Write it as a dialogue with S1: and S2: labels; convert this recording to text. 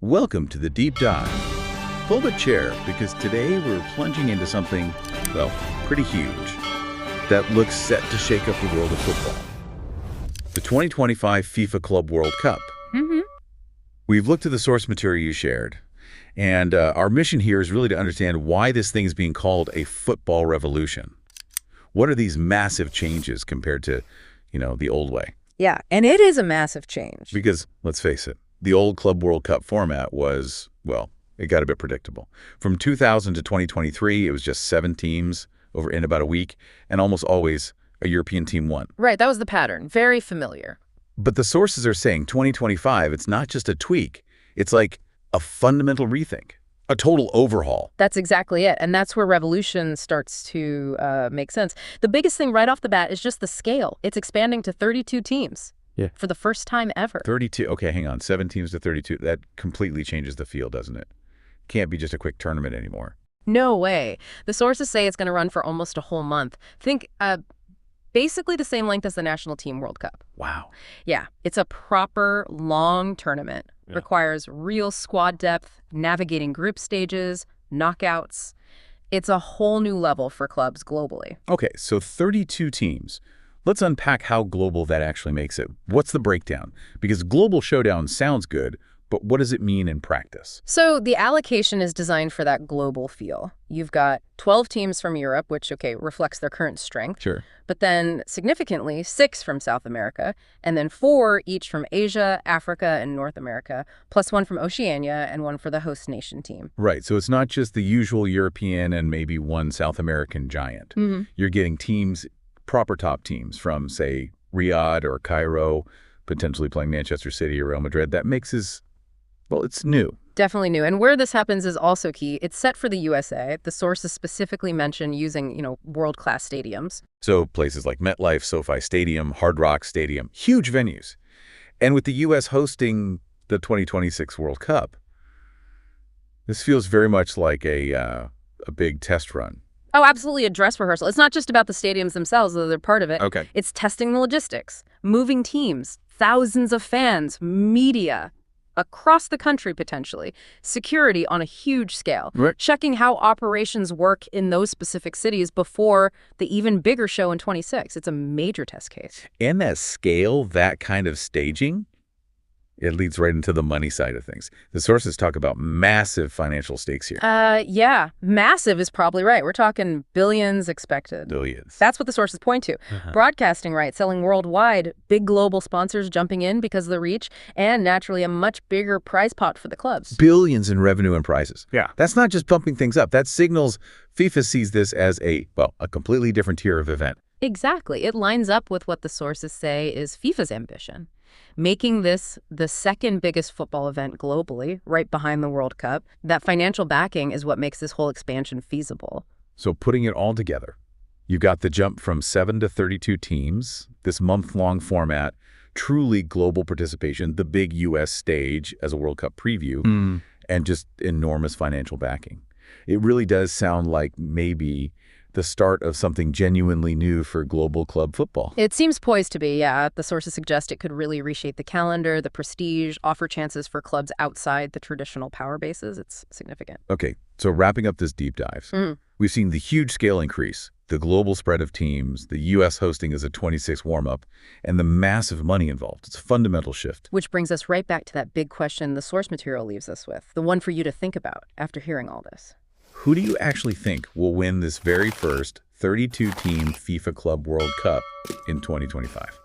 S1: Welcome to the Deep Dive. Pull the chair because today we're plunging into something, well, pretty huge that looks set to shake up the world of football. The 2025 FIFA Club World Cup. We've looked at the source material you shared, and our mission here is really to understand why this thing is being called a football revolution. What are these massive changes compared to, the old way?
S2: Yeah, and it is a massive change.
S1: Because, let's face it, the old Club World Cup format was, well, it got a bit predictable. From 2000 to 2023, it was just 7 teams in about a week, and almost always a European team won.
S2: Right, that was the pattern. Very familiar.
S1: But the sources are saying 2025, it's not just a tweak. It's like a fundamental rethink, a total overhaul.
S2: That's exactly it. And that's where revolution starts to make sense. The biggest thing right off the bat is just the scale. It's expanding to 32 teams.
S1: Yeah.
S2: For the first time ever.
S1: 32. Okay, hang on. 7 teams to 32. That completely changes the field, doesn't it? Can't be just a quick tournament anymore.
S2: No way. The sources say it's going to run for almost a whole month. Think basically the same length as the National Team World Cup.
S1: Wow.
S2: Yeah, it's a proper long tournament. Yeah. Requires real squad depth, navigating group stages, knockouts. It's a whole new level for clubs globally.
S1: Okay, so 32 teams. Let's unpack how global that actually makes it. What's the breakdown? Because global showdown sounds good, but what does it mean in practice?
S2: So the allocation is designed for that global feel. You've got 12 teams from Europe, which, reflects their current strength.
S1: Sure.
S2: But then, significantly, 6 from South America, and then 4 each from Asia, Africa, and North America, plus 1 from Oceania and 1 for the host nation team.
S1: Right, so it's not just the usual European and maybe 1 South American giant. You're getting teams, proper top teams from, say, Riyadh or Cairo, potentially playing Manchester City or Real Madrid. That makes well, it's new.
S2: Definitely new. And where this happens is also key. It's set for the USA. The sources specifically mention using, world-class stadiums.
S1: So places like MetLife, SoFi Stadium, Hard Rock Stadium, huge venues. And with the U.S. hosting the 2026 World Cup, this feels very much like a big test run.
S2: Oh, absolutely, a dress rehearsal. It's not just about the stadiums themselves, though they're part of it.
S1: Okay.
S2: It's testing the logistics, moving teams, thousands of fans, media, across the country potentially, security on a huge scale,
S1: right.
S2: Checking how operations work in those specific cities before the even bigger show in 26. It's a major test case.
S1: And that scale, that kind of staging, it leads right into the money side of things. The sources talk about massive financial stakes here.
S2: Yeah, massive is probably right. We're talking billions expected.
S1: Billions.
S2: That's what the sources point to. Broadcasting rights selling worldwide, big global sponsors jumping in because of the reach, and naturally a much bigger prize pot for the clubs.
S1: Billions in revenue and prizes.
S2: Yeah.
S1: That's not just pumping things up. That signals FIFA sees this as a completely different tier of event.
S2: Exactly. It lines up with what the sources say is FIFA's ambition. Making this the second biggest football event globally, right behind the World Cup. That financial backing is what makes this whole expansion feasible.
S1: So putting it all together, you got the jump from 7 to 32 teams, this month-long format, truly global participation, the big U.S. stage as a World Cup preview, and just enormous financial backing. It really does sound like maybe the start of something genuinely new for global club football.
S2: It seems poised to be, yeah. The sources suggest it could really reshape the calendar, the prestige, offer chances for clubs outside the traditional power bases. It's significant.
S1: Okay, so wrapping up this deep dive, we've seen the huge scale increase, the global spread of teams, the U.S. hosting as a 26 warm-up, and the massive money involved. It's a fundamental shift.
S2: Which brings us right back to that big question the source material leaves us with, the one for you to think about after hearing all this.
S1: Who do you actually think will win this very first 32-team FIFA Club World Cup in 2025?